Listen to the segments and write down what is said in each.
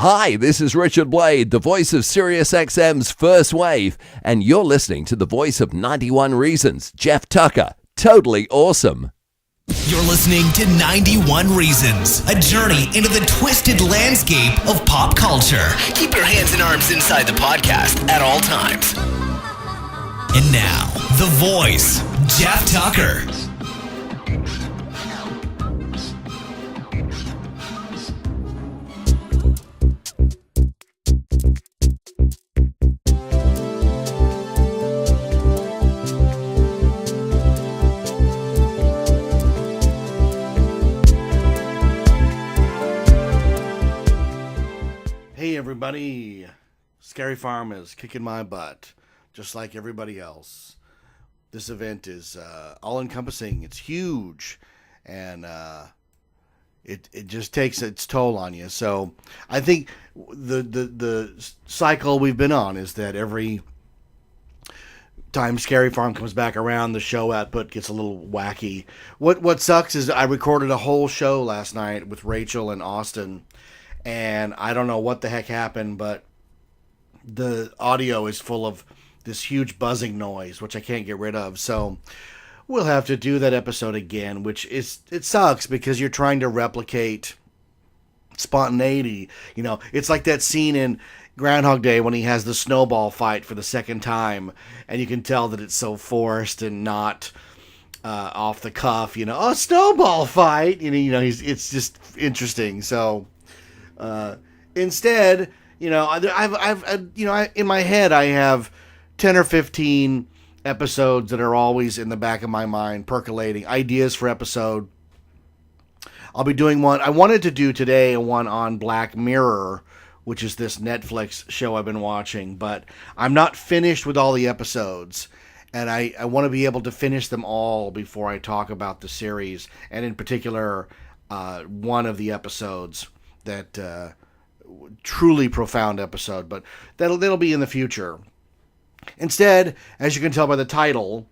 Hi, this is Richard Blade, the voice of SiriusXM's First Wave, and you're listening to the voice of 91 Reasons, Jeff Tucker. Totally awesome. You're listening to 91 Reasons, a journey into the twisted landscape of pop culture. Keep your hands and arms inside the podcast at all times. And now, the voice, Jeff Tucker. Hey everybody, Scary Farm is kicking my butt, just like everybody else. This event is all-encompassing, it's huge, and it just takes its toll on you. So I think the cycle we've been on is that every time Scary Farm comes back around, the show output gets a little wacky. What sucks is I recorded a whole show last night with Rachel and Austin, and I don't know what the heck happened, but the audio is full of this huge buzzing noise, which I can't get rid of. So we'll have to do that episode again, it sucks because you're trying to replicate spontaneity. You know, it's like that scene in Groundhog Day when he has the snowball fight for the second time, and you can tell that it's so forced and not off the cuff. You know, oh, snowball fight. It's just interesting. So. Instead, in my head, I have 10 or 15 episodes that are always in the back of my mind, percolating ideas for episode. I'll be doing one. I wanted to do today one on Black Mirror, which is this Netflix show I've been watching, but I'm not finished with all the episodes, and I want to be able to finish them all before I talk about the series, and in particular, one of the episodes. That truly profound episode, but that'll be in the future. Instead, as you can tell by the title,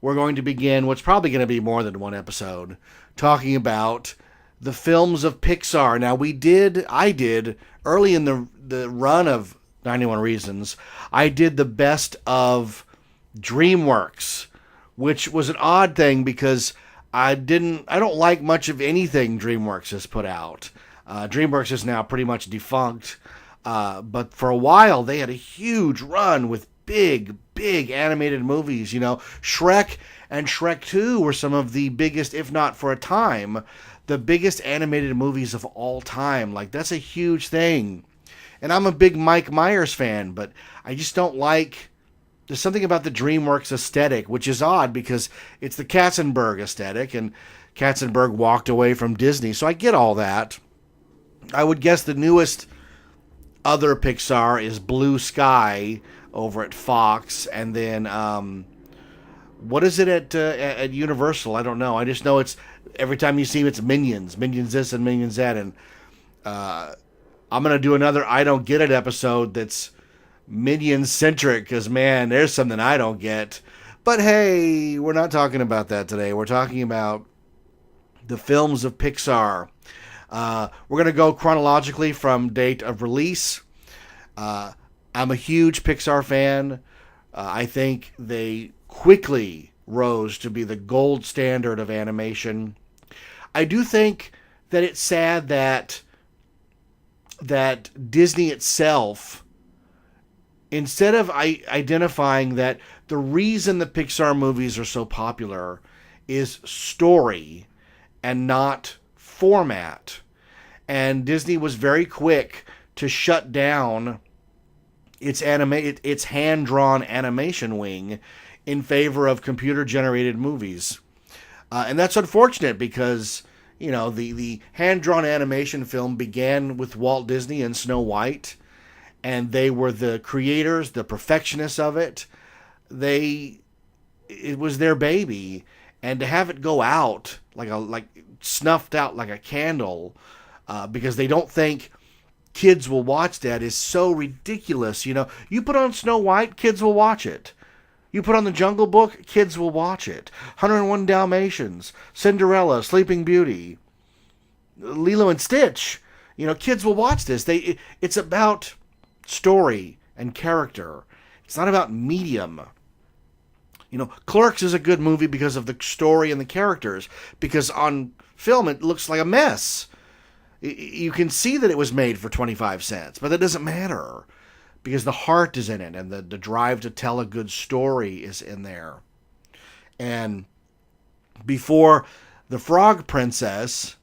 we're going to begin what's probably going to be more than one episode, talking about the films of Pixar. Now, I did early in the run of 91 Reasons, I did the best of DreamWorks, which was an odd thing because I don't like much of anything DreamWorks has put out. DreamWorks is now pretty much defunct, but for a while they had a huge run with big animated movies. You know, Shrek and Shrek 2 were some of the biggest, if not for a time, the biggest animated movies of all time. Like, that's a huge thing. And I'm a big Mike Myers fan, but I just don't like... There's something about the DreamWorks aesthetic, which is odd because it's the Katzenberg aesthetic, and Katzenberg walked away from Disney, so I get all that. I would guess the newest other Pixar is Blue Sky over at Fox, and then what is it at Universal? I don't know. I just know it's every time you see it's Minions this and Minions that, and I'm gonna do another I Don't Get It episode that's Minions centric because man, there's something I don't get. But hey, we're not talking about that today. We're talking about the films of Pixar. We're going to go chronologically from date of release. I'm a huge Pixar fan. I think they quickly rose to be the gold standard of animation. I do think that it's sad that Disney itself, instead of identifying that the reason the Pixar movies are so popular is story and not format. And Disney was very quick to shut down its hand-drawn animation wing in favor of computer-generated movies. And that's unfortunate because, the hand-drawn animation film began with Walt Disney and Snow White, and they were the creators, the perfectionists of it. It was their baby, and to have it go out like snuffed out like a candle, because they don't think kids will watch that is so ridiculous. You put on Snow White, kids will watch it. You put on The Jungle Book, kids will watch it. 101 Dalmatians, Cinderella, Sleeping Beauty, Lilo and Stitch. Kids will watch this. It's about story and character. It's not about medium. Clerks is a good movie because of the story and the characters. Because on film, it looks like a mess. You can see that it was made for 25 cents, but that doesn't matter. Because the heart is in it, and the drive to tell a good story is in there. And before The Frog Princess,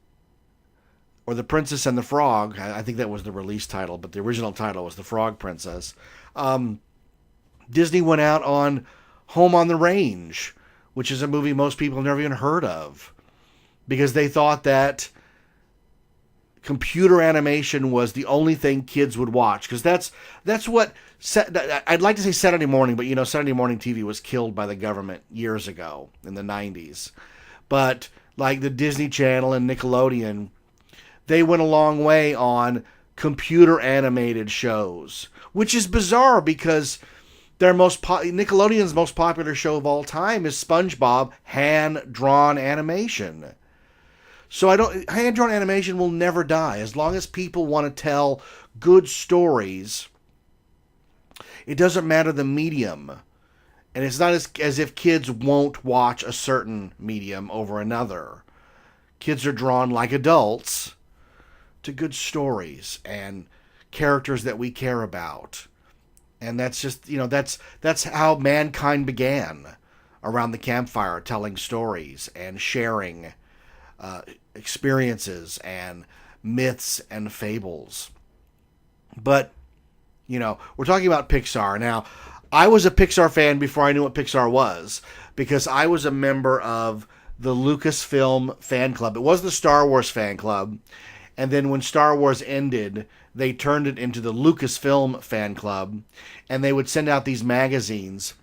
or The Princess and the Frog, I think that was the release title, but the original title was The Frog Princess, Disney went out on Home on the Range, which is a movie most people have never even heard of, because they thought that computer animation was the only thing kids would watch, because that's what I'd like to say Saturday morning, but Saturday morning TV was killed by the government years ago in the 90s. But like the Disney Channel and Nickelodeon, they went a long way on computer animated shows, which is bizarre because Nickelodeon's most popular show of all time is SpongeBob hand-drawn animation. So hand-drawn animation will never die. As long as people want to tell good stories, it doesn't matter the medium. And it's not as if kids won't watch a certain medium over another. Kids are drawn like adults to good stories and characters that we care about. And that's just, that's how mankind began, around the campfire, telling stories and sharing experiences and myths and fables. But, we're talking about Pixar. Now, I was a Pixar fan before I knew what Pixar was, because I was a member of the Lucasfilm fan club. It was the Star Wars fan club. And then when Star Wars ended, they turned it into the Lucasfilm fan club, and they would send out these magazines.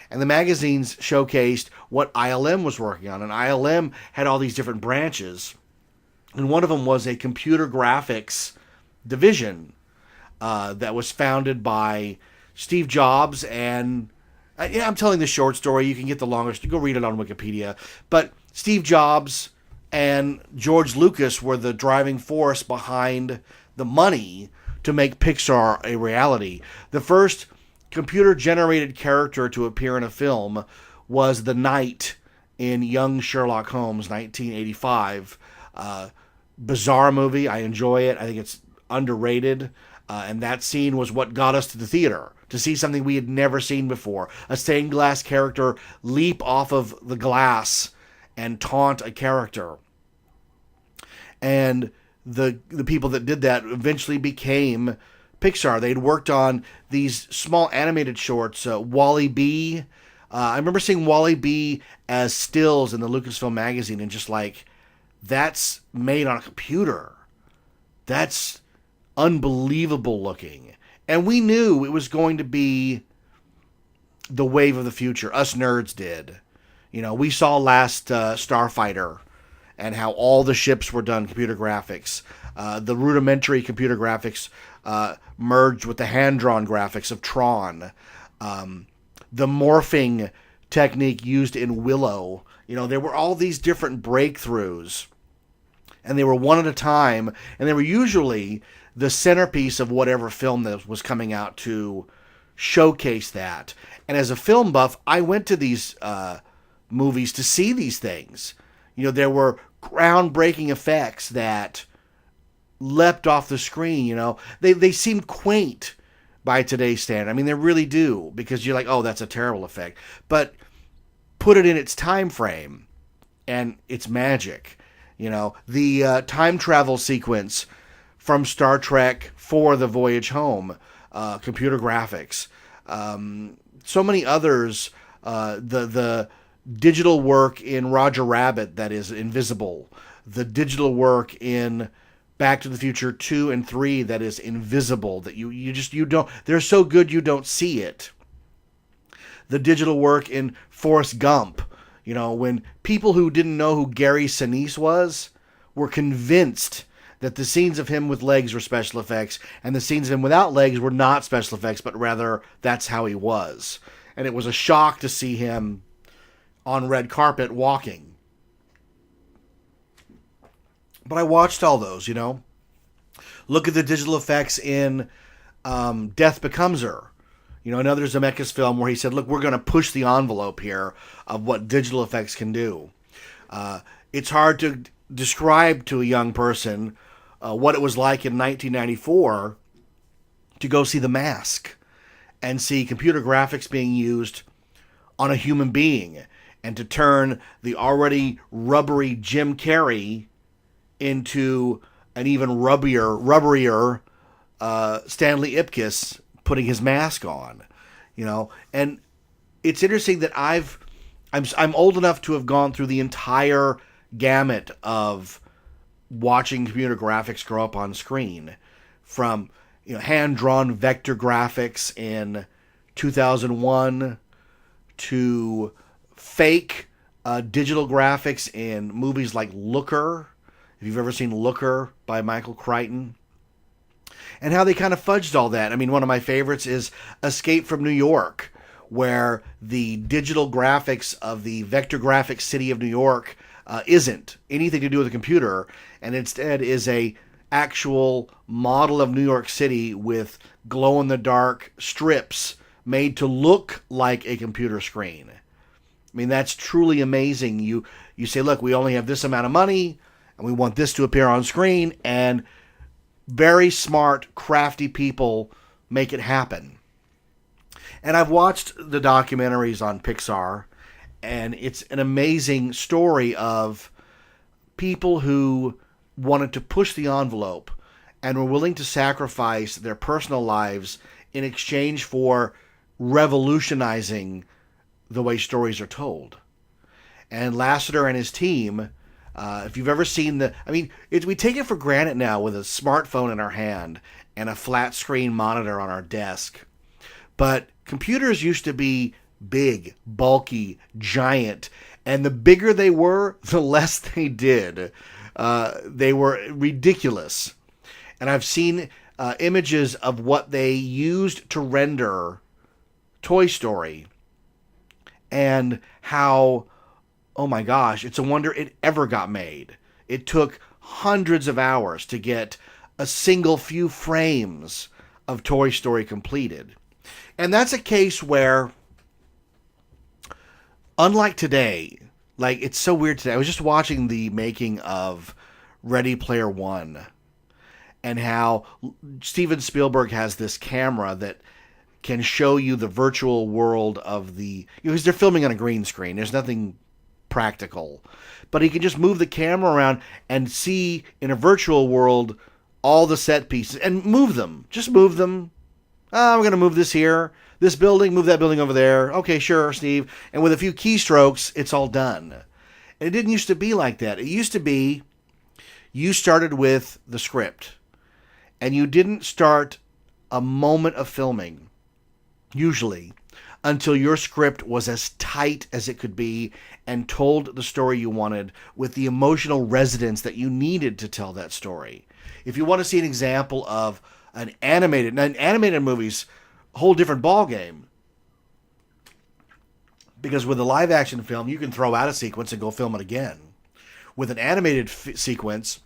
And the magazines showcased what ILM was working on. And ILM had all these different branches. And one of them was a computer graphics division that was founded by Steve Jobs. And I'm telling the short story. You can get the longer. Go read it on Wikipedia. But Steve Jobs and George Lucas were the driving force behind the money to make Pixar a reality. The first computer-generated character to appear in a film was the Knight in Young Sherlock Holmes, 1985. Bizarre movie. I enjoy it. I think it's underrated. And that scene was what got us to the theater, to see something we had never seen before. A stained glass character leap off of the glass and taunt a character. And the people that did that eventually became Pixar. They'd worked on these small animated shorts. Wall-E B. I remember seeing Wall-E B as stills in the Lucasfilm magazine, and just like, that's made on a computer. That's unbelievable looking. And we knew it was going to be the wave of the future. Us nerds did. We saw Last Starfighter and how all the ships were done computer graphics. The rudimentary computer graphics merged with the hand-drawn graphics of Tron. The morphing technique used in Willow. There were all these different breakthroughs, and they were one at a time, and they were usually the centerpiece of whatever film that was coming out to showcase that. And as a film buff, I went to these movies to see these things. There were groundbreaking effects that leapt off the screen. They seem quaint by today's standard. I mean, they really do, because you're like, oh, that's a terrible effect. But put it in its time frame, and it's magic. The time travel sequence from Star Trek for The Voyage Home, computer graphics. So many others. The digital work in Roger Rabbit that is invisible. The digital work in Back to the Future 2 and 3 that is invisible, that you don't, they're so good you don't see it. The digital work in Forrest Gump, when people who didn't know who Gary Sinise was were convinced that the scenes of him with legs were special effects, and the scenes of him without legs were not special effects, but rather that's how he was. And it was a shock to see him on red carpet walking. But I watched all those, Look at the digital effects in Death Becomes Her. Another Zemeckis film where he said, look, we're going to push the envelope here of what digital effects can do. It's hard to describe to a young person what it was like in 1994 to go see The Mask and see computer graphics being used on a human being, and to turn the already rubbery Jim Carrey into an even rubberier Stanley Ipkiss putting his mask on, and it's interesting that I'm old enough to have gone through the entire gamut of watching computer graphics grow up on screen, from hand-drawn vector graphics in 2001 to fake digital graphics in movies like Looker, if you've ever seen Looker by Michael Crichton, and how they kind of fudged all that. I mean, one of my favorites is Escape from New York, where the digital graphics of the vector graphics city of New York isn't anything to do with a computer, and instead is a actual model of New York City with glow-in-the-dark strips made to look like a computer screen. I mean, that's truly amazing. You say, look, we only have this amount of money, and we want this to appear on screen, and very smart, crafty people make it happen. And I've watched the documentaries on Pixar, and it's an amazing story of people who wanted to push the envelope and were willing to sacrifice their personal lives in exchange for revolutionizing the way stories are told. And Lasseter and his team, if you've ever seen we take it for granted now with a smartphone in our hand and a flat screen monitor on our desk. But computers used to be big, bulky, giant, and the bigger they were, the less they did. They were ridiculous. And I've seen images of what they used to render Toy Story, and how, oh my gosh, it's a wonder it ever got made. It took hundreds of hours to get a single few frames of Toy Story completed. And that's a case where, unlike today, it's so weird today. I was just watching the making of Ready Player One, and how Steven Spielberg has this camera that can show you the virtual world of because they're filming on a green screen. There's nothing practical. But he can just move the camera around and see in a virtual world all the set pieces and move them. Just move them. I'm going to move this here. This building, move that building over there. Okay, sure, Steve. And with a few keystrokes, it's all done. And it didn't used to be like that. It used to be you started with the script, and you didn't start a moment of filming, usually, until your script was as tight as it could be and told the story you wanted with the emotional resonance that you needed to tell that story. If you want to see an example of an animated movie's a whole different ballgame, because with a live action film, you can throw out a sequence and go film it again. With an animated sequence,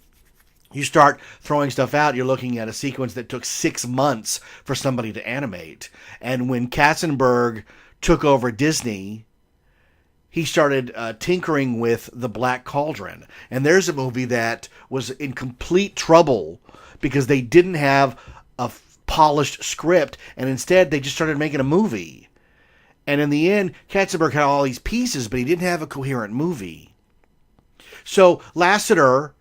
you start throwing stuff out, you're looking at a sequence that took 6 months for somebody to animate. And when Katzenberg took over Disney, he started tinkering with The Black Cauldron. And there's a movie that was in complete trouble because they didn't have a polished script, and instead they just started making a movie. And in the end, Katzenberg had all these pieces, but he didn't have a coherent movie. So Lasseter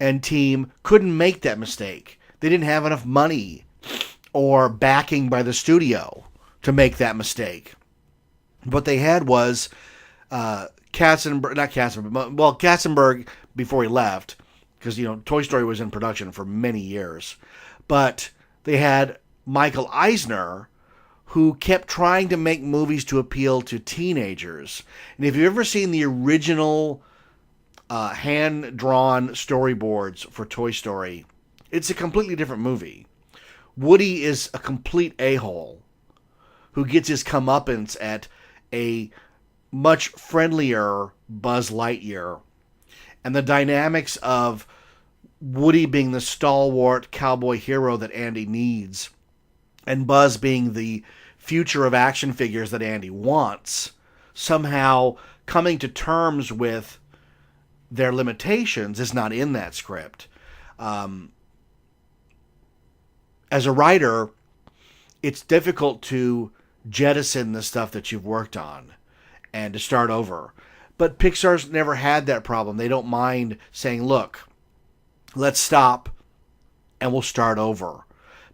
and team couldn't make that mistake. They didn't have enough money or backing by the studio to make that mistake. What they had was Katzenberg before he left, because Toy Story was in production for many years, but they had Michael Eisner, who kept trying to make movies to appeal to teenagers. And if you've ever seen the original hand-drawn storyboards for Toy Story, it's a completely different movie. Woody is a complete a-hole who gets his comeuppance at a much friendlier Buzz Lightyear. And the dynamics of Woody being the stalwart cowboy hero that Andy needs, and Buzz being the future of action figures that Andy wants, somehow coming to terms with their limitations is not in that script. As a writer, it's difficult to jettison the stuff that you've worked on and to start over. But Pixar's never had that problem. They don't mind saying, look, let's stop and we'll start over.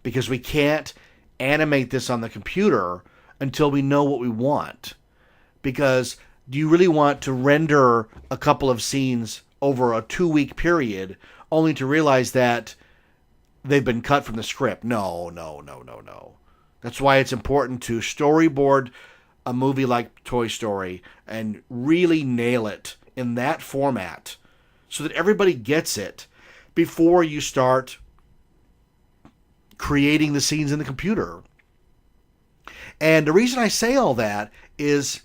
Because we can't animate this on the computer until we know what we want. Because do you really want to render a couple of scenes over a 2-week period only to realize that they've been cut from the script? No. That's why it's important to storyboard a movie like Toy Story and really nail it in that format so that everybody gets it before you start creating the scenes in the computer. And the reason I say all that is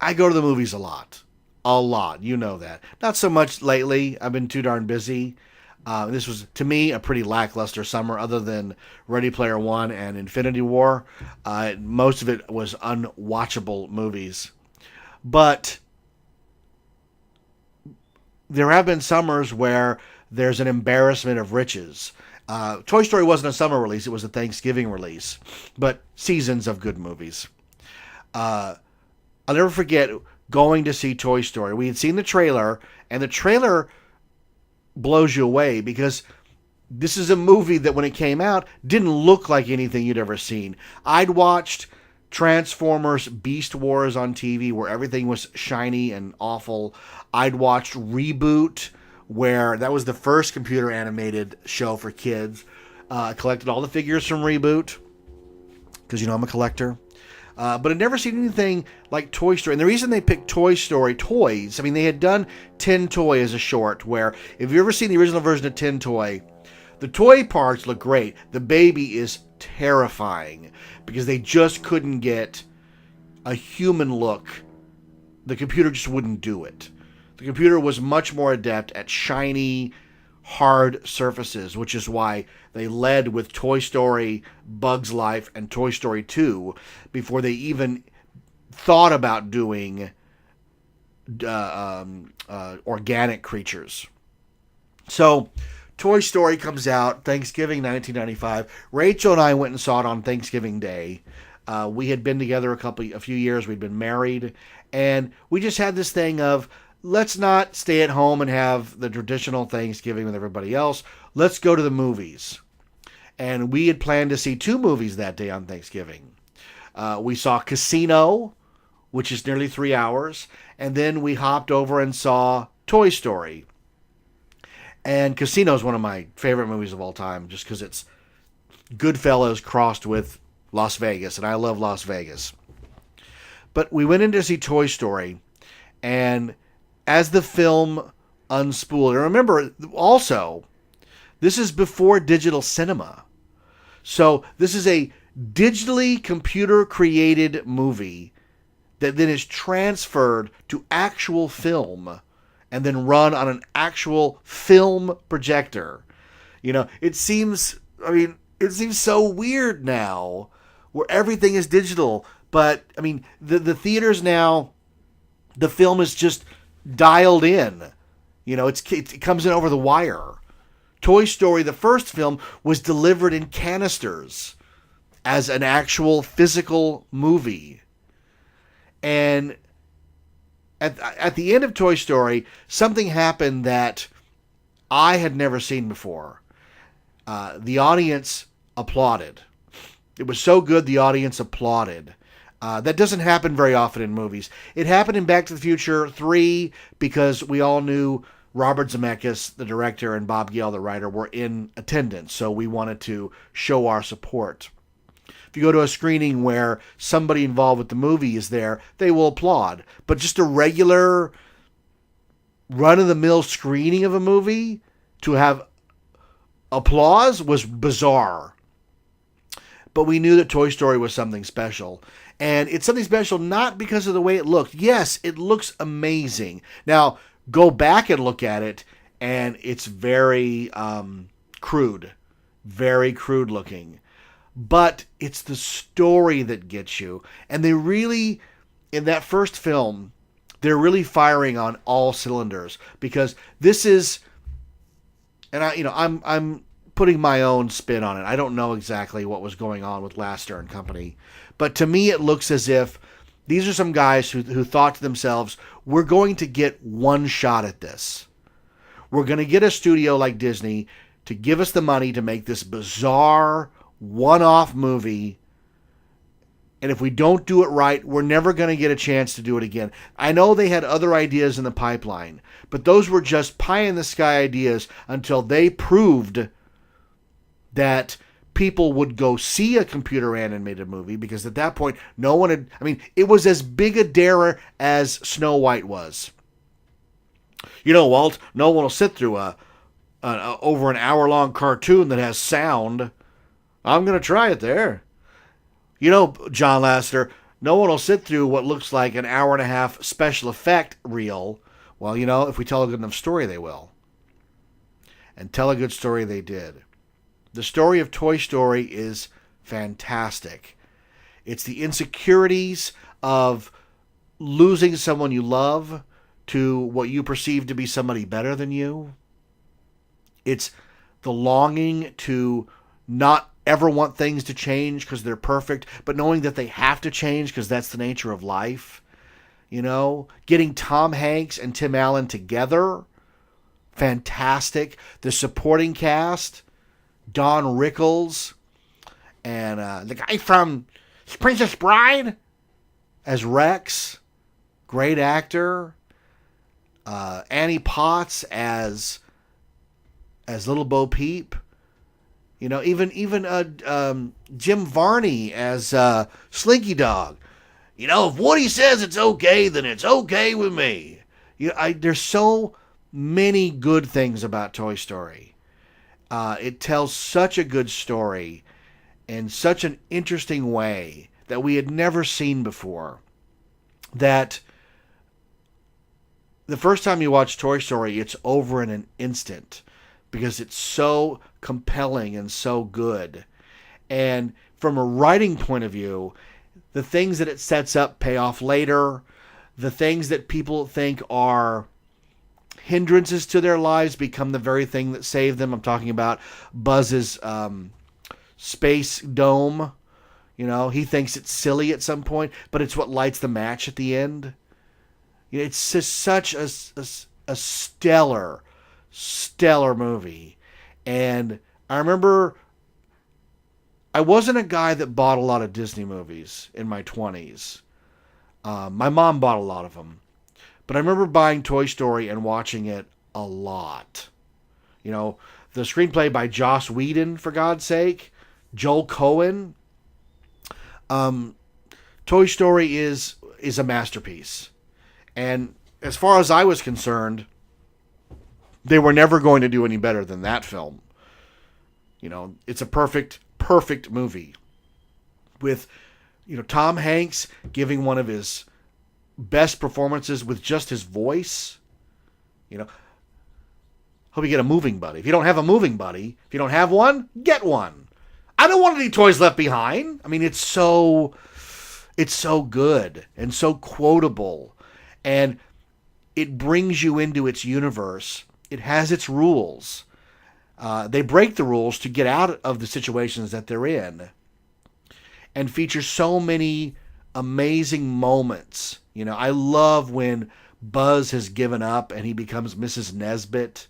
I go to the movies a lot. A lot. You know that. Not so much lately. I've been too darn busy. This was, to me, a pretty lackluster summer other than Ready Player One and Infinity War. Most of it was unwatchable movies. But there have been summers where there's an embarrassment of riches. Toy Story wasn't a summer release. It was a Thanksgiving release. But seasons of good movies. I'll never forget going to see Toy Story. We had seen the trailer, and the trailer blows you away because this is a movie that when it came out didn't look like anything you'd ever seen. I'd watched Transformers Beast Wars on TV where everything was shiny and awful. I'd watched Reboot, where that was the first computer animated show for kids. I collected all the figures from Reboot because, you know, I'm a collector. But I'd never seen anything like Toy Story. And the reason they picked Toy Story toys, I mean, they had done Tin Toy as a short, where if you've ever seen the original version of Tin Toy, the toy parts look great. The baby is terrifying because they just couldn't get a human look. The computer just wouldn't do it. The computer was much more adept at shiny, hard surfaces, which is why they led with Toy Story, Bug's Life, and Toy Story 2 before they even thought about doing organic creatures. So Toy Story comes out Thanksgiving 1995. Rachel and I went and saw it on Thanksgiving Day. We had been together a few years. We'd been married, and we just had this thing of, let's not stay at home and have the traditional Thanksgiving with everybody else. Let's go to the movies. And we had planned to see 2 movies that day on Thanksgiving. We saw Casino, which is nearly 3 hours, and then we hopped over and saw Toy Story. And Casino is one of my favorite movies of all time, just because it's Goodfellas crossed with Las Vegas, and I love Las Vegas. But we went in to see Toy Story, and as the film unspooled, and remember also, this is before digital cinema. So this is a digitally computer created movie that then is transferred to actual film and then run on an actual film projector. You know, it seems so weird now where everything is digital, but I mean, the theaters now, the film is just dialed in. You know, it comes in over the wire. Toy Story, the first film, was delivered in canisters as an actual physical movie. And at the end of Toy Story, something happened that I had never seen before. The audience applauded. It was so good, the audience applauded. That doesn't happen very often in movies. It happened in Back to the Future 3 because we all knew Robert Zemeckis, the director, and Bob Gale, the writer, were in attendance, so we wanted to show our support. If you go to a screening where somebody involved with the movie is there, they will applaud. But just a regular run-of-the-mill screening of a movie to have applause was bizarre. But we knew that Toy Story was something special. And it's something special not because of the way it looked. Yes, it looks amazing. Now, go back and look at it, and it's very crude, very crude looking. But it's the story that gets you. And they really, in that first film, they're really firing on all cylinders, because this is, and I'm putting my own spin on it. I don't know exactly what was going on with Lasseter and company, but to me it looks as if these are some guys who thought to themselves, we're going to get one shot at this. We're going to get a studio like Disney to give us the money to make this bizarre one-off movie, and if we don't do it right, we're never going to get a chance to do it again. I know they had other ideas in the pipeline, but those were just pie-in-the-sky ideas until they proved that people would go see a computer-animated movie, because at that point, no one had... I mean, it was as big a dare as Snow White was. You know, Walt, no one will sit through over an hour-long cartoon that has sound. I'm going to try it there. You know, John Lasseter, no one will sit through what looks like an hour and a half special effect reel. Well, you know, if we tell a good enough story, they will. And tell a good story they did. The story of Toy Story is fantastic. It's the insecurities of losing someone you love to what you perceive to be somebody better than you. It's the longing to not ever want things to change because they're perfect, but knowing that they have to change because that's the nature of life. You know, getting Tom Hanks and Tim Allen together, fantastic. The supporting cast, Don Rickles, and the guy from Princess Bride as Rex, great actor. Annie Potts as Little Bo Peep. You know, even Jim Varney as Slinky Dog. You know, if Woody says it's okay, then it's okay with me. There's so many good things about Toy Story. It tells such a good story in such an interesting way that we had never seen before, that the first time you watch Toy Story, it's over in an instant, because it's so compelling and so good. And from a writing point of view, the things that it sets up pay off later. The things that people think are hindrances to their lives become the very thing that saved them. I'm talking about Buzz's space dome. You know, he thinks it's silly at some point, but it's what lights the match at the end. You know, it's just such a stellar movie. And I remember I wasn't a guy that bought a lot of Disney movies in my 20s. My mom bought a lot of them. But I remember buying Toy Story and watching it a lot. You know, the screenplay by Joss Whedon, for God's sake. Joel Cohen. Toy Story is a masterpiece. And as far as I was concerned, they were never going to do any better than that film. You know, it's a perfect movie. With, you know, Tom Hanks giving one of his best performances with just his voice. You know, hope you get a moving buddy. If you don't have a moving buddy, if you don't have one, get one. I don't want any toys left behind. I mean, it's so good and so quotable. And it brings you into its universe. It has its rules. They break the rules to get out of the situations that they're in, and feature so many amazing moments. You know, I love when Buzz has given up and he becomes Mrs. Nesbit.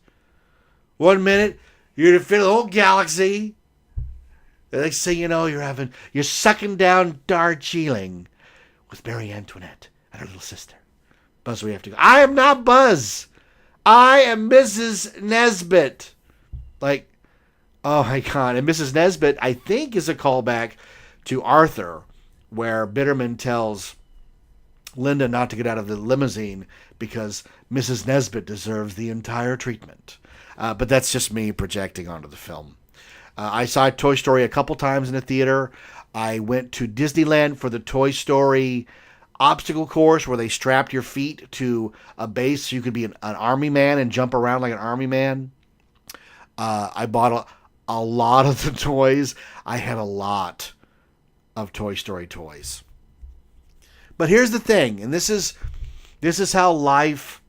1 minute, you're to fit the whole galaxy. The next thing you know, you're sucking down Darjeeling with Marie Antoinette and her little sister. Buzz, we have to go. I am not Buzz. I am Mrs. Nesbit. Like, oh my God. And Mrs. Nesbit, I think, is a callback to Arthur, where Bitterman tells Linda not to get out of the limousine because Mrs. Nesbit deserves the entire treatment. But that's just me projecting onto the film. I saw Toy Story a couple times in the theater. I went to Disneyland for the Toy Story obstacle course where they strapped your feet to a base so you could be an army man and jump around like an army man. I bought a lot of the toys. I had a lot of Toy Story toys. But here's the thing, and this is how life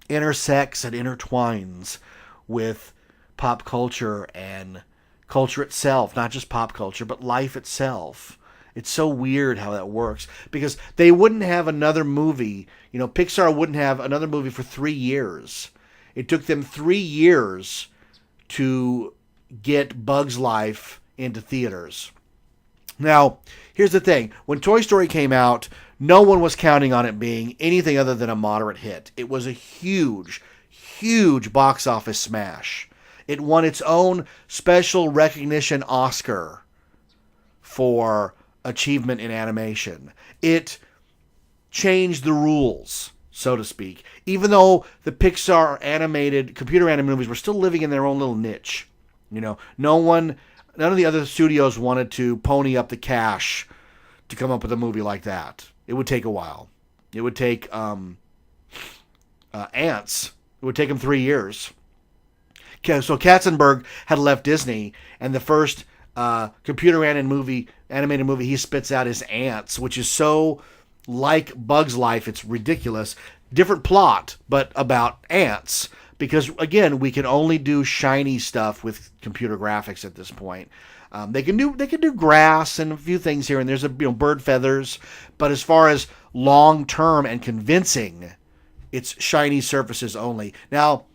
intersects and intertwines with pop culture and culture itself, not just pop culture, but life itself. It's so weird how that works, because they wouldn't have another movie, Pixar wouldn't have another movie for 3 years. It took them 3 years to get Bug's Life into theaters. Now, here's the thing. When Toy Story came out, no one was counting on it being anything other than a moderate hit. It was a huge, huge box office smash. It won its own special recognition Oscar for achievement in animation. It changed the rules, so to speak. Even though the Pixar computer animated movies were still living in their own little niche. None of the other studios wanted to pony up the cash to come up with a movie like that. It would take a while. It would take Ants. It would take them 3 years. So Katzenberg had left Disney, and the first computer animated movie he spits out is Ants, which is so like Bug's Life, it's ridiculous. Different plot, but about ants. Because, again, we can only do shiny stuff with computer graphics at this point. They can do grass and a few things here, and there's bird feathers. But as far as long-term and convincing, it's shiny surfaces only. Now,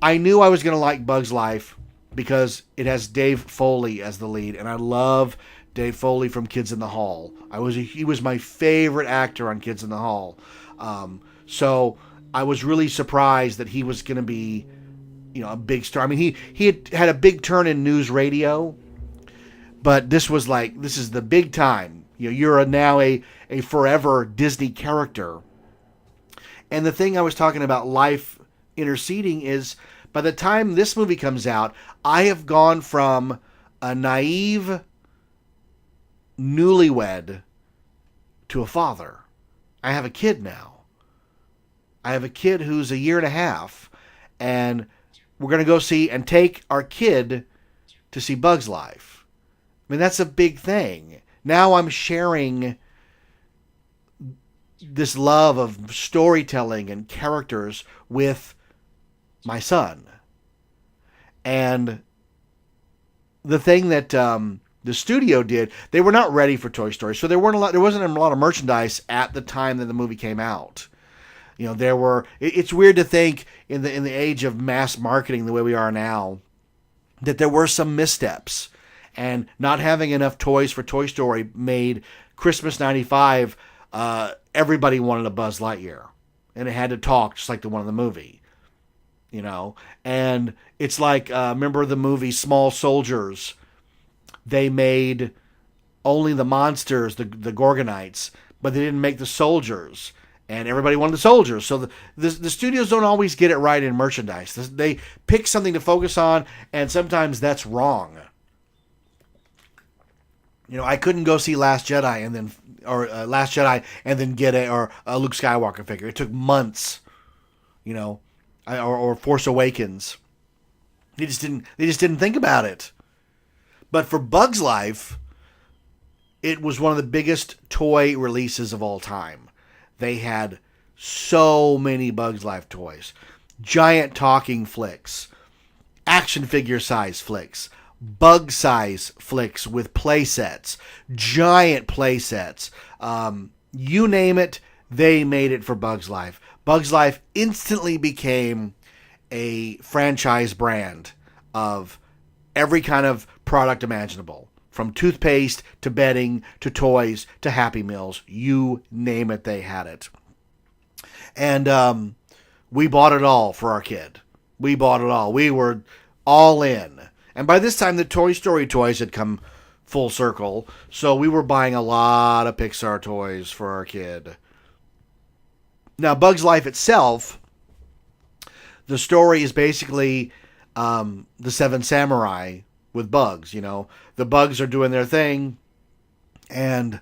I knew I was going to like Bug's Life because it has Dave Foley as the lead, and I love Dave Foley from Kids in the Hall. He was my favorite actor on Kids in the Hall. So I was really surprised that he was going to be, a big star. I mean, he had a big turn in news radio, but this is the big time. You're now a forever Disney character. And the thing I was talking about life interceding is, by the time this movie comes out, I have gone from a naive newlywed to a father. I have a kid now. I have a kid who's a year and a half, and we're going to go see and take our kid to see Bug's Life. I mean, that's a big thing. Now I'm sharing this love of storytelling and characters with my son. And the thing that the studio did, they were not ready for Toy Story, so there wasn't a lot of merchandise at the time that the movie came out. It's weird to think in the age of mass marketing the way we are now, that there were some missteps, and not having enough toys for Toy Story made Christmas '95, everybody wanted a Buzz Lightyear, and it had to talk just like the one in the movie, and it's like, remember the movie Small Soldiers? They made only the monsters, the Gorgonites, but they didn't make the soldiers. And everybody wanted the soldiers. So the studios don't always get it right in merchandise. They pick something to focus on, and sometimes that's wrong. I couldn't go see Last Jedi and then get a Luke Skywalker figure. It took months. Or Force Awakens. They just didn't think about it. But for Bug's Life, it was one of the biggest toy releases of all time. They had so many Bug's Life toys. Giant talking flicks. Action figure size flicks. Bug size flicks with play sets. Giant play sets. You name it, they made it for Bug's Life. Bug's Life instantly became a franchise brand of every kind of product imaginable. From toothpaste to bedding to toys to Happy Meals. You name it, they had it. And we bought it all for our kid. We bought it all. We were all in. And by this time, the Toy Story toys had come full circle. So we were buying a lot of Pixar toys for our kid. Now, Bug's Life itself, the story is basically the Seven Samurai with bugs. The bugs are doing their thing, and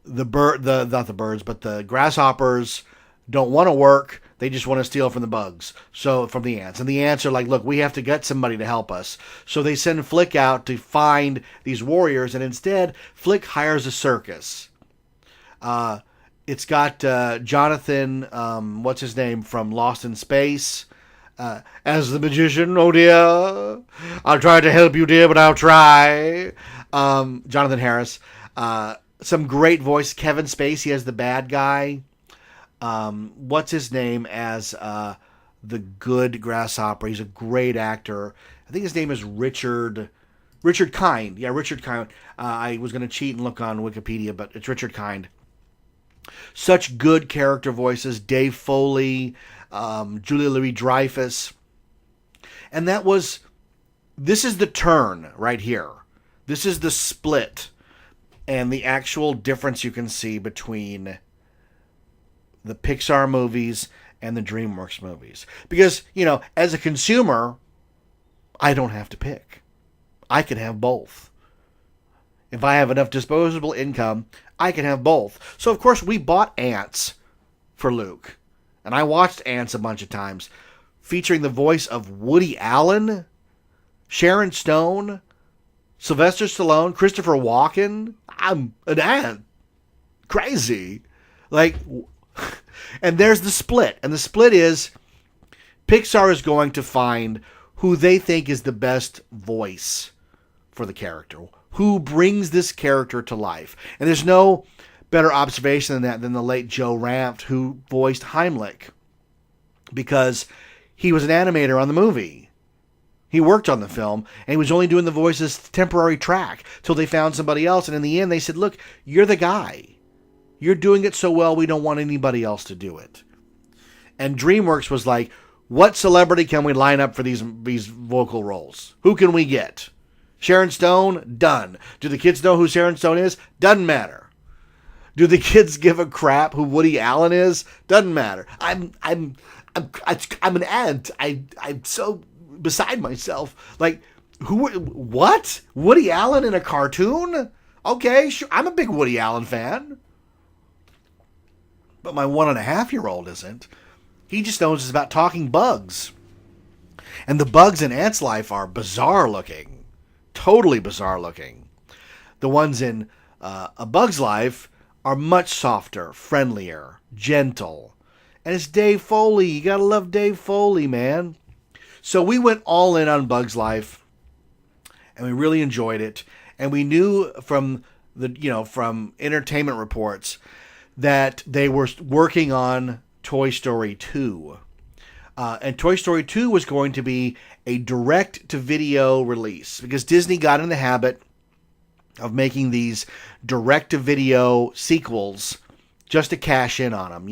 not the birds, but the grasshoppers don't want to work. They just want to steal from the bugs. So from the ants. And the ants are like, look, we have to get somebody to help us. So they send Flick out to find these warriors. And instead, Flick hires a circus. It's got Jonathan, what's his name, from Lost in Space. As the magician, oh dear. I'll try to help you, dear, but I'll try. Jonathan Harris. Some great voice. Kevin Spacey as the bad guy. What's his name as the good grasshopper? He's a great actor. I think his name is Richard Kind. Yeah, Richard Kind. I was going to cheat and look on Wikipedia, but it's Richard Kind. Such good character voices. Dave Foley, Julia Louis-Dreyfus. And this is the turn right here. This is the split and the actual difference you can see between the Pixar movies and the DreamWorks movies. Because, as a consumer, I don't have to pick. I can have both. If I have enough disposable income, I can have both. So, of course, we bought Ants for Luke. And I watched Ants a bunch of times, featuring the voice of Woody Allen, Sharon Stone, Sylvester Stallone, Christopher Walken. I'm an ant. Crazy. And there's the split. And the split is Pixar is going to find who they think is the best voice for the character. Who brings this character to life. And there's no better observation than that than the late Joe Ranft, who voiced Heimlich. Because he was an animator on the movie. He worked on the film, and he was only doing the voice as temporary track till they found somebody else. And in the end, they said, look, you're the guy. You're doing it so well, we don't want anybody else to do it. And DreamWorks was like, what celebrity can we line up for these vocal roles? Who can we get? Sharon Stone? Done. Do the kids know who Sharon Stone is? Doesn't matter. Do the kids give a crap who Woody Allen is? Doesn't matter. I'm an ant. I'm so beside myself. What? Woody Allen in a cartoon? Okay, sure. I'm a big Woody Allen fan. But my 1.5-year-old isn't. He just knows it's about talking bugs. And the bugs in Ant's life are bizarre looking. Totally bizarre looking. The ones in A Bug's Life are much softer, friendlier, gentle. And it's Dave Foley. You gotta love Dave Foley, man. So we went all in on Bug's Life. And we really enjoyed it. And we knew from from entertainment reports that they were working on Toy Story 2. And Toy Story 2 was going to be a direct-to-video release because Disney got in the habit of making these direct-to-video sequels just to cash in on them.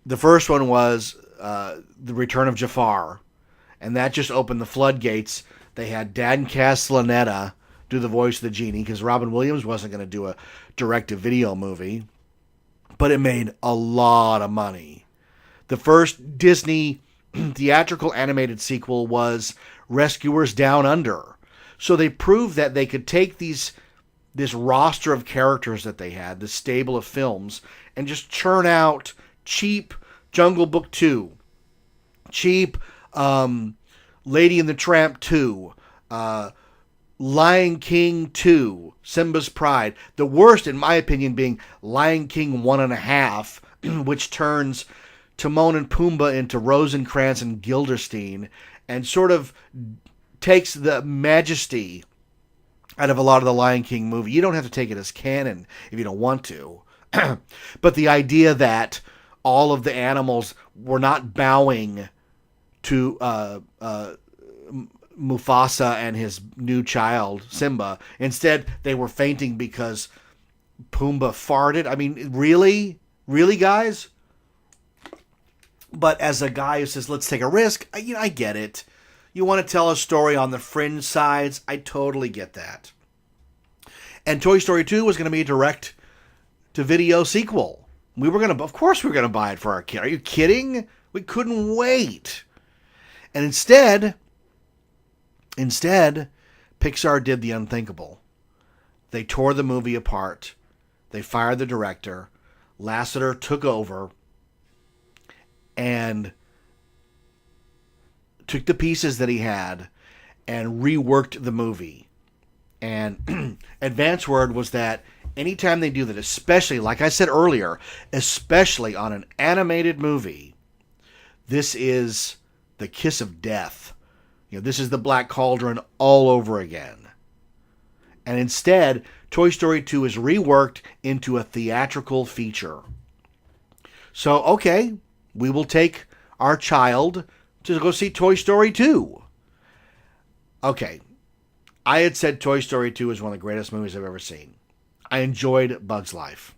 The first one was The Return of Jafar, and that just opened the floodgates. They had Dan Castellaneta do the voice of the genie because Robin Williams wasn't going to do a direct-to-video movie, but it made a lot of money. The first Disney theatrical animated sequel was Rescuers Down Under. So they proved that they could take this roster of characters that they had, this stable of films, and just churn out cheap Jungle Book 2, cheap Lady and the Tramp 2, Lion King 2, Simba's Pride. The worst, in my opinion, being Lion King 1.5, which turns Timon and Pumbaa into Rosencrantz and Guildenstern and sort of takes the majesty out of a lot of the Lion King movie. You don't have to take it as canon if you don't want to. But the idea that all of the animals were not bowing to Mufasa and his new child, Simba. Instead, they were fainting because Pumbaa farted. I mean, really? Really, guys? But as a guy who says, let's take a risk, I get it. You want to tell a story on the fringe sides? I totally get that. And Toy Story 2 was going to be a direct-to-video sequel. Of course we were going to buy it for our kid. Are you kidding? We couldn't wait. And instead, Pixar did the unthinkable. They tore the movie apart They fired the director. Lasseter took over and took the pieces that he had and reworked the movie. And advance word was that anytime they do that, especially, like I said earlier, especially on an animated movie, this is the kiss of death. This is the Black Cauldron all over again. And instead, Toy Story 2 is reworked into a theatrical feature. So, okay, we will take our child to go see Toy Story 2. Okay, I had said Toy Story 2 is one of the greatest movies I've ever seen. I enjoyed Bug's Life.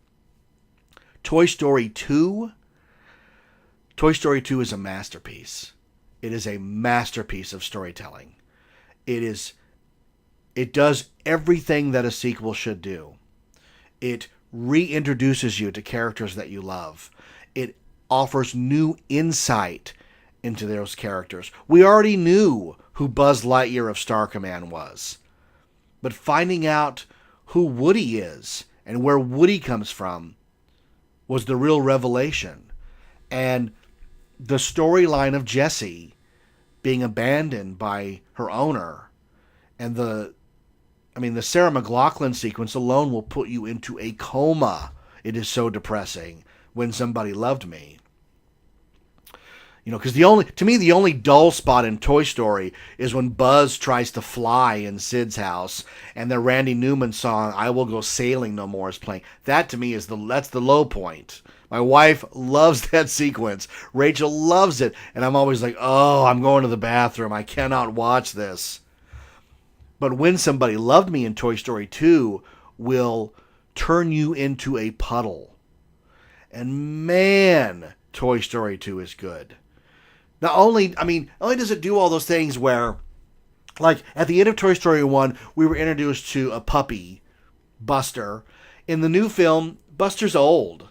Toy Story 2 is a masterpiece. It is a masterpiece of storytelling. It does everything that a sequel should do. It reintroduces you to characters that you love. It offers new insight into those characters. We already knew who Buzz Lightyear of Star Command was. But finding out who Woody is and where Woody comes from was the real revelation. And the storyline of Jessie being abandoned by her owner, and the Sarah McLachlan sequence alone will put you into a coma. It is so depressing. When Somebody Loved Me. Because the only dull spot in Toy Story is when Buzz tries to fly in Sid's house, and the Randy Newman song "I Will Go Sailing No More" is playing. That to me that's the low point. My wife loves that sequence. Rachel loves it, and I'm always like, oh, I'm going to the bathroom. I cannot watch this. But When Somebody Loved Me in Toy Story 2 will turn you into a puddle. And man, Toy Story 2 is good. Not only does it do all those things where, like at the end of Toy Story 1, we were introduced to a puppy, Buster. In the new film, Buster's old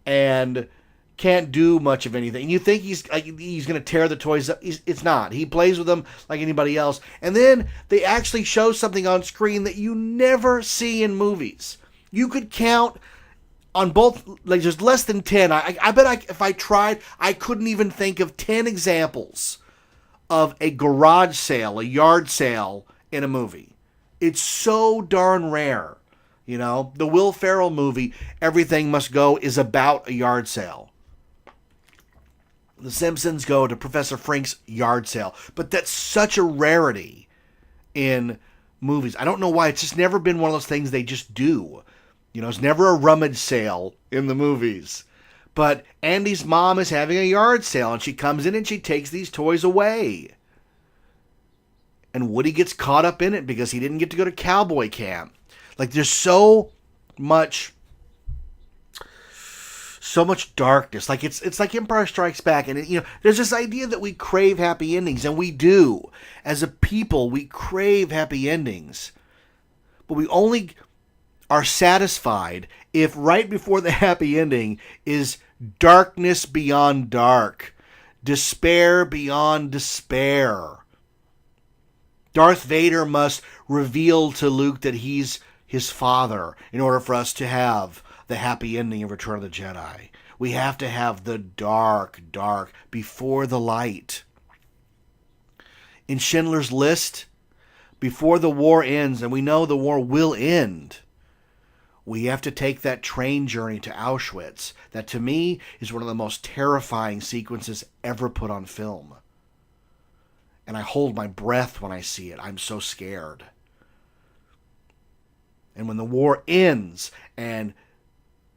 and can't do much of anything. You think he's going to tear the toys up. It's not. He plays with them like anybody else. And then they actually show something on screen that you never see in movies. You could count on both, like there's less than 10. I bet if I tried, I couldn't even think of 10 examples of a garage sale, a yard sale in a movie. It's so darn rare. The Will Ferrell movie, Everything Must Go, is about a yard sale. The Simpsons go to Professor Frank's yard sale. But that's such a rarity in movies. I don't know why. It's just never been one of those things they just do. It's never a rummage sale in the movies. But Andy's mom is having a yard sale, and she comes in and she takes these toys away. And Woody gets caught up in it because he didn't get to go to cowboy camp. Like, there's so much darkness. Like, it's like Empire Strikes Back. And, there's this idea that we crave happy endings. And we do. As a people, we crave happy endings. But we only are satisfied if right before the happy ending is darkness beyond dark. Despair beyond despair. Darth Vader must reveal to Luke that he's his father in order for us to have the happy ending of Return of the Jedi. We have to have the dark before the light. In Schindler's List, before the war ends, and we know the war will end, we have to take that train journey to Auschwitz. That to me is one of the most terrifying sequences ever put on film. And I hold my breath when I see it. I'm so scared. And when the war ends and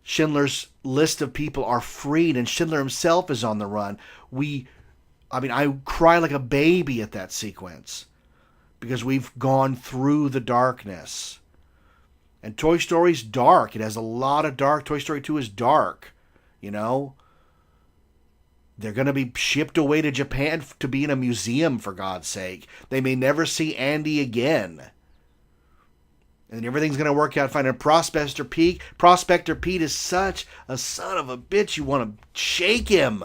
Schindler's List of people are freed and Schindler himself is on the run, I cry like a baby at that sequence because we've gone through the darkness. And Toy Story's dark. It has a lot of dark. Toy Story 2 is dark. They're going to be shipped away to Japan to be in a museum, for God's sake. They may never see Andy again. And everything's going to work out fine. And Prospector Pete is such a son of a bitch. You want to shake him.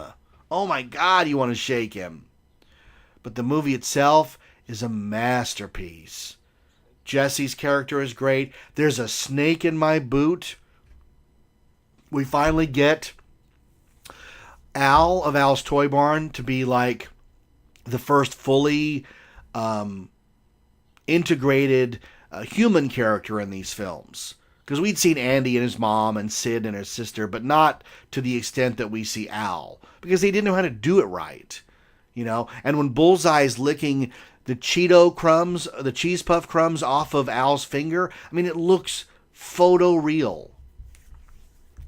Oh my God, you want to shake him. But the movie itself is a masterpiece. Jesse's character is great. There's a snake in my boot. We finally get Al of Al's Toy Barn to be like the first fully integrated human character in these films. Because we'd seen Andy and his mom and Sid and his sister, but not to the extent that we see Al. Because they didn't know how to do it right. You know? And when Bullseye's licking the Cheeto crumbs, the cheese puff crumbs off of Al's finger, I mean, it looks photoreal.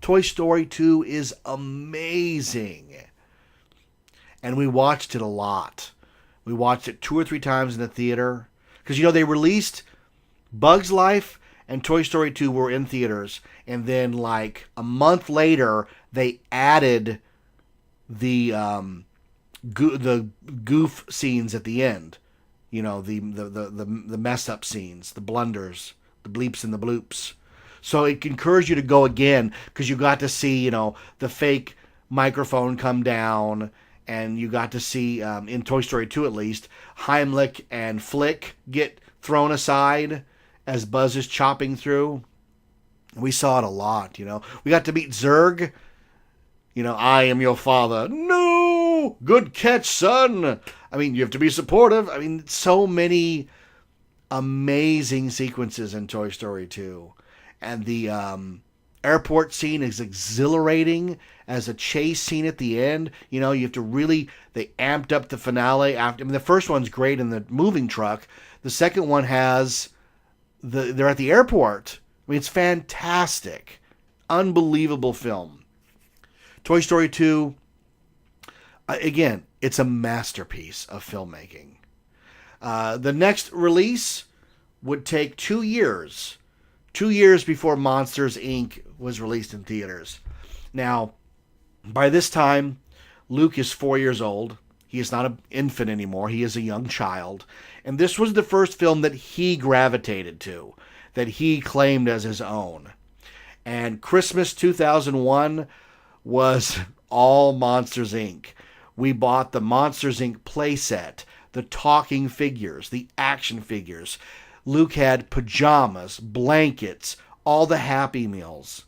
Toy Story 2 is amazing. And we watched it a lot. We watched it 2 or 3 times in the theater. Because, you know, they released Bug's Life and Toy Story 2 were in theaters. And then, like, a month later, they added the goof scenes at the end. You know, the mess-up scenes, the blunders, the bleeps and the bloops. So it encouraged you to go again because you got to see, you know, the fake microphone come down. And you got to see, in Toy Story 2 at least, Heimlich and Flick get thrown aside as Buzz is chopping through. We saw it a lot, you know. We got to meet Zurg. You know, I am your father. No! Good catch, son! I mean, you have to be supportive. I mean, so many amazing sequences in Toy Story 2. And the airport scene is exhilarating as a chase scene at the end. You know, you have to really, they amped up the finale. After, I mean, the first one's great in the moving truck. The second one has, they're at the airport. I mean, it's fantastic. Unbelievable film. Toy Story 2, again, it's a masterpiece of filmmaking. The next release would take 2 years. 2 years before Monsters, Inc. was released in theaters. Now, by this time, Luke is 4 years old. He is not an infant anymore. He is a young child. And this was the first film that he gravitated to, that he claimed as his own. And Christmas 2001 was all Monsters, Inc. We bought the Monsters, Inc. playset, the talking figures, the action figures. Luke had pajamas, blankets, all the Happy Meals.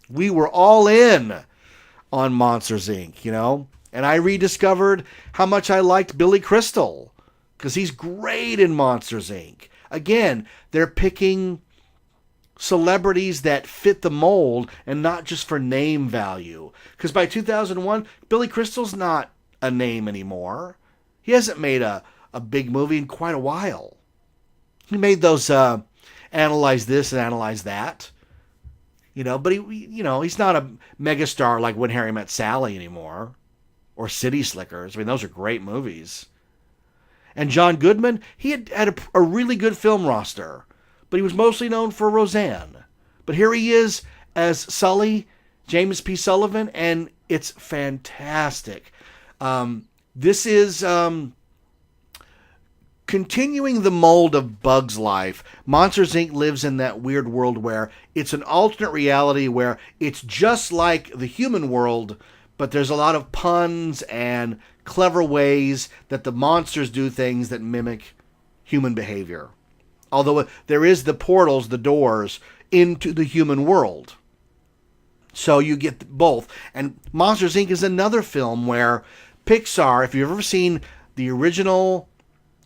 We were all in on Monsters, Inc., you know? And I rediscovered how much I liked Billy Crystal, because he's great in Monsters, Inc. Again, they're picking celebrities that fit the mold and not just for name value. Because by 2001, Billy Crystal's not a name anymore. He hasn't made a big movie in quite a while. He made those Analyze This and Analyze That. You know, but he's not a megastar like When Harry Met Sally anymore. Or City Slickers. I mean, those are great movies. And John Goodman, he had a really good film roster. But he was mostly known for Roseanne. But here he is as Sully, James P. Sullivan, and it's fantastic. This is continuing the mold of Bug's Life. Monsters, Inc. lives in that weird world where it's an alternate reality where it's just like the human world, but there's a lot of puns and clever ways that the monsters do things that mimic human behavior. Although there is the portals, the doors, into the human world. So you get both. And Monsters, Inc. is another film where Pixar, if you've ever seen the original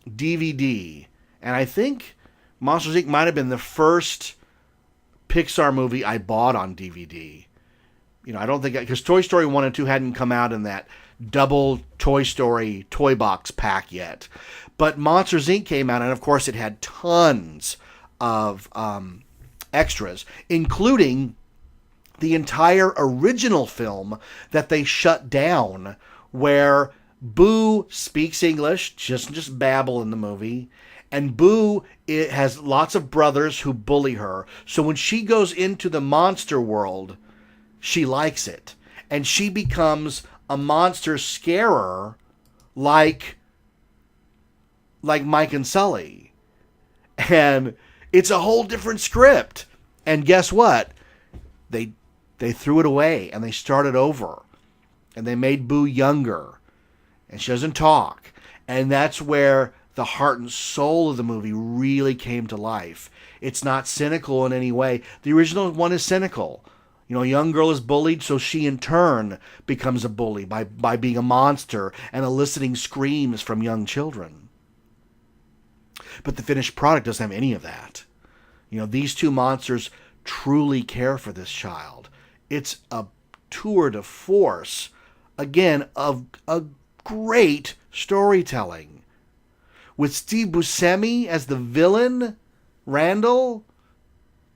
DVD, and I think Monsters, Inc. might have been the first Pixar movie I bought on DVD. You know, I don't think, because Toy Story 1 and 2 hadn't come out in that double Toy Story toy box pack yet. But Monsters, Inc. came out, and of course it had tons of extras, including the entire original film that they shut down, where Boo speaks English, just babble in the movie, and Boo has lots of brothers who bully her. So when she goes into the monster world, she likes it. And she becomes a monster scarer like Mike and Sully. And it's a whole different script. And guess what? They threw it away and they started over. And they made Boo younger. And she doesn't talk. And that's where the heart and soul of the movie really came to life. It's not cynical in any way. The original one is cynical. You know, a young girl is bullied, so she in turn becomes a bully by being a monster and eliciting screams from young children. But the finished product doesn't have any of that. You know, these two monsters truly care for this child. It's a tour de force, again, of a great storytelling. With Steve Buscemi as the villain, Randall,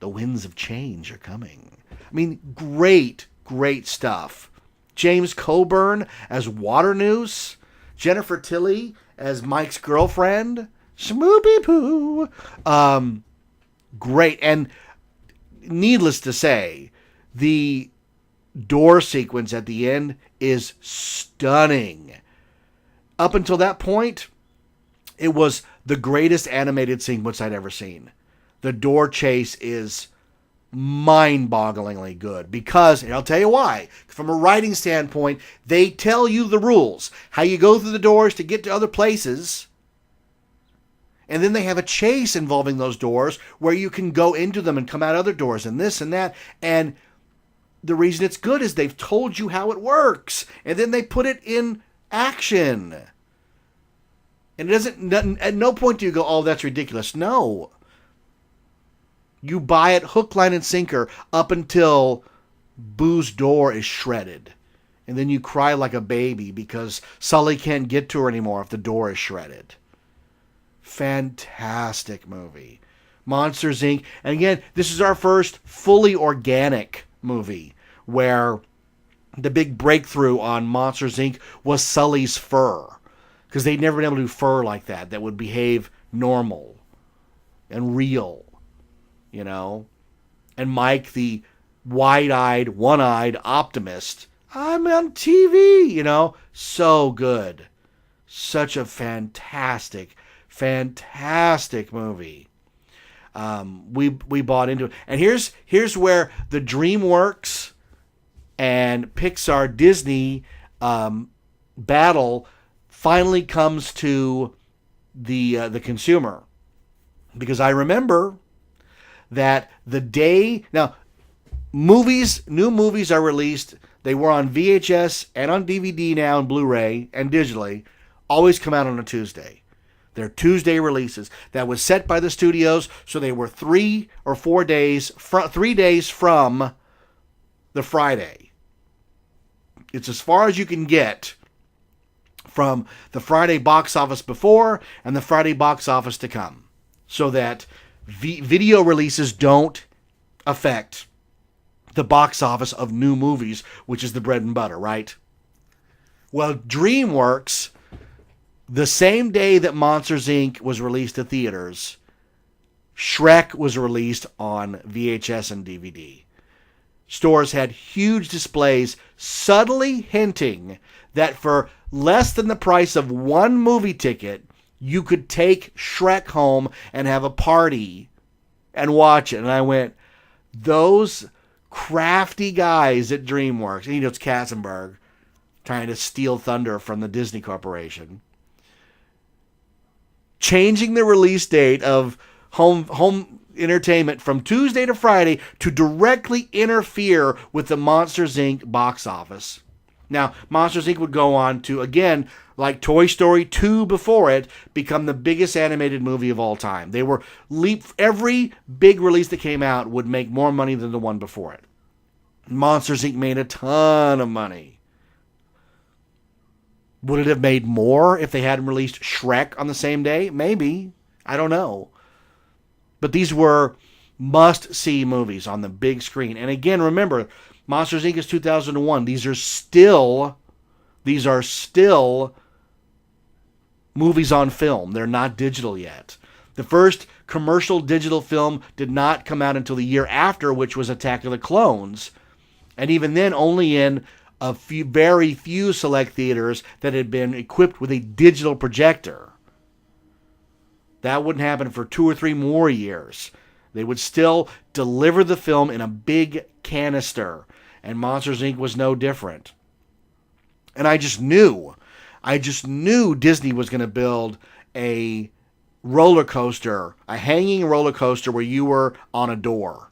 the winds of change are coming. I mean, great, great stuff. James Coburn as Waternoose, Jennifer Tilly as Mike's girlfriend, Schmoopy Poo. Great. And needless to say, the door sequence at the end is stunning. Up until that point, it was the greatest animated sequence I'd ever seen. The door chase is mind-bogglingly good because, and I'll tell you why, from a writing standpoint, they tell you the rules, how you go through the doors to get to other places, and then they have a chase involving those doors where you can go into them and come out other doors and this and that, and the reason it's good is they've told you how it works, and then they put it in action. And it doesn't, at no point do you go, oh, that's ridiculous. No. You buy it hook, line, and sinker up until Boo's door is shredded. And then you cry like a baby because Sully can't get to her anymore if the door is shredded. Fantastic movie. Monsters, Inc. And again, this is our first fully organic movie where the big breakthrough on Monsters, Inc. was Sully's fur. Because they'd never been able to do fur like that would behave normal and real. You know, and Mike, the wide-eyed, one-eyed optimist, I'm on TV, you know, so good. Such a fantastic, fantastic movie. We bought into it. And here's where the DreamWorks and Pixar Disney battle finally comes to the consumer. Because I remember that the day, now new movies are released, they were on VHS and on DVD now and Blu-ray and digitally, always come out on a Tuesday. They're Tuesday releases. That was set by the studios, so they were 3 or 4 days, 3 days from the Friday. It's as far as you can get from the Friday box office before and the Friday box office to come, so that video releases don't affect the box office of new movies, which is the bread and butter, right? Well, DreamWorks, the same day that Monsters, Inc. was released to theaters, Shrek was released on VHS and DVD. Stores had huge displays subtly hinting that for less than the price of one movie ticket, you could take Shrek home and have a party and watch it. And I went, those crafty guys at DreamWorks, and you know it's Katzenberg trying to steal thunder from the Disney Corporation, changing the release date of home entertainment from Tuesday to Friday to directly interfere with the Monsters, Inc. box office. Now, Monsters, Inc. would go on to, again, like Toy Story 2 before it, become the biggest animated movie of all time. They were every big release that came out would make more money than the one before it. Monsters, Inc. made a ton of money. Would it have made more if they hadn't released Shrek on the same day? Maybe. I don't know. But these were must-see movies on the big screen. And again, remember, Monsters, Inc. is 2001. These are still movies on film. They're not digital yet. The first commercial digital film did not come out until the year after, which was Attack of the Clones. And even then, only in a very few select theaters that had been equipped with a digital projector. That wouldn't happen for 2 or 3 more years. They would still deliver the film in a big canister. And Monsters, Inc. was no different. And I just knew Disney was going to build a roller coaster, a hanging roller coaster where you were on a door.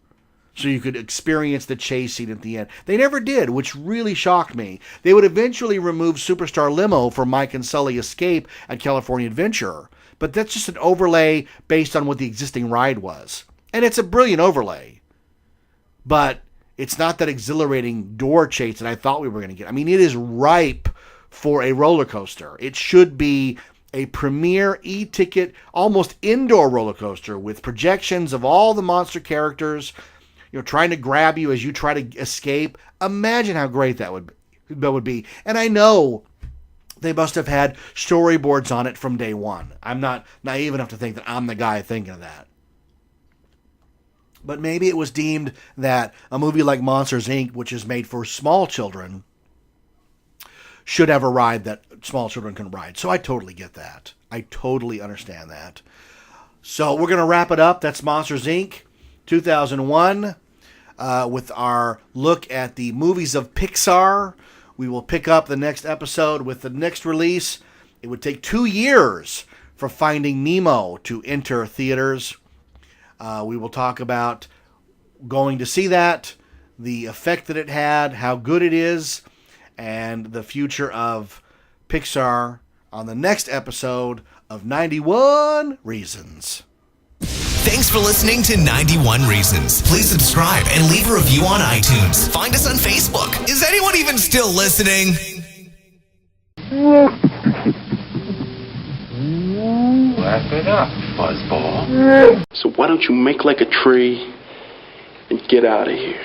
so you could experience the chase scene at the end. They never did, which really shocked me. They would eventually remove Superstar Limo for Mike and Sully Escape at California Adventure, but that's just an overlay based on what the existing ride was. And it's a brilliant overlay, but it's not that exhilarating door chase that I thought we were going to get. I mean, it is ripe for a roller coaster. It should be a premier e-ticket, almost indoor roller coaster with projections of all the monster characters, trying to grab you as you try to escape. Imagine how great that would be. And I know they must have had storyboards on it from day one. I'm not naive enough to think that I'm the guy thinking of that. But maybe it was deemed that a movie like Monsters, Inc., which is made for small children, should have a ride that small children can ride. So I totally get that. I totally understand that. So we're going to wrap it up. That's Monsters, Inc., 2001, with our look at the movies of Pixar. We will pick up the next episode with the next release. It would take 2 years for Finding Nemo to enter theaters. We will talk about going to see that, the effect that it had, how good it is, and the future of Pixar on the next episode of 91 Reasons. Thanks for listening to 91 Reasons. Please subscribe and leave a review on iTunes. Find us on Facebook. Is anyone even still listening? Wrap it up, fuzzball. So why don't you make like a tree and get out of here?